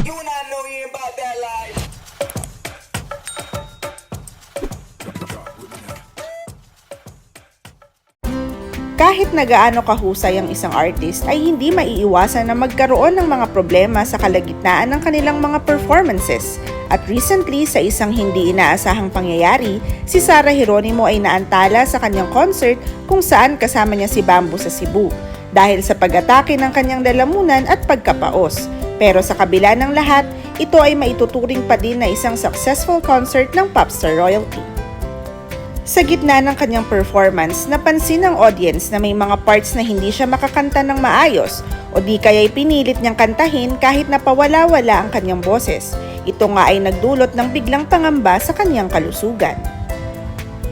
You and I know you about that life. Kahit na gaano kahusay ang isang artist ay hindi maiiwasan na magkaroon ng mga problema sa kalagitnaan ng kanilang mga performances. At recently, sa isang hindi inaasahang pangyayari, si Sarah Geronimo ay naantala sa kanyang concert kung saan kasama niya si Bamboo sa Cebu dahil sa pag-atake ng kanyang lalamunan at pagkapaos. Pero sa kabila ng lahat, ito ay maituturing pa din na isang successful concert ng popstar royalty. Sa gitna ng kanyang performance, napansin ng audience na may mga parts na hindi siya makakanta ng maayos o di kaya'y pinilit niyang kantahin kahit napawala-wala ang kanyang boses. Ito nga ay nagdulot ng biglang pangamba sa kanyang kalusugan.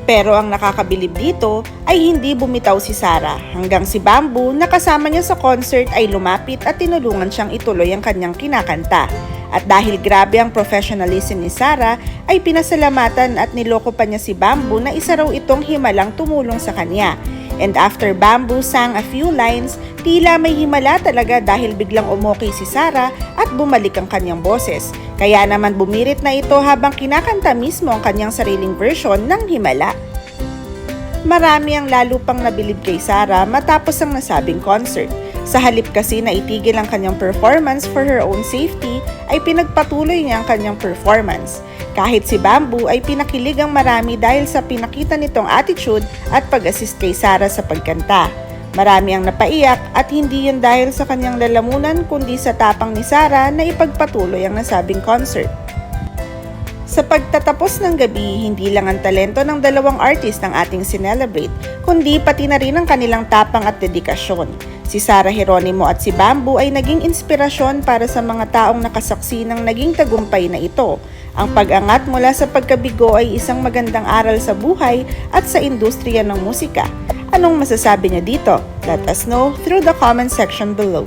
Pero ang nakakabilib dito ay hindi bumitaw si Sarah hanggang si Bamboo na kasama niya sa concert ay lumapit at tinulungan siyang ituloy ang kanyang kinakanta. At dahil grabe ang professionalism ni Sarah, ay pinasalamatan at niloko pa niya si Bamboo na isa raw itong himalang tumulong sa kanya. And after Bamboo sang a few lines, tila may himala talaga dahil biglang umokay si Sarah at bumalik ang kanyang boses. Kaya naman bumirit na ito habang kinakanta mismo ang kanyang sariling version ng himala. Marami ang lalo pang nabilib kay Sarah matapos ang nasabing concert. Sa halip kasi na itigil ang kanyang performance for her own safety, ay pinagpatuloy niya ang kanyang performance. Kahit si Bamboo ay pinakilig ang marami dahil sa pinakita nitong attitude at pag-assist kay Sarah sa pagkanta. Marami ang napaiyak at hindi yun dahil sa kanyang lalamunan kundi sa tapang ni Sarah na ipagpatuloy ang nasabing concert. Sa pagtatapos ng gabi, hindi lang ang talento ng dalawang artist ang ating sinelebrate, kundi pati na rin ang kanilang tapang at dedikasyon. Si Sarah Geronimo at si Bamboo ay naging inspirasyon para sa mga taong nakasaksi ng naging tagumpay na ito. Ang pag-angat mula sa pagkabigo ay isang magandang aral sa buhay at sa industriya ng musika. Anong masasabi niya dito? Let us know through the comment section below.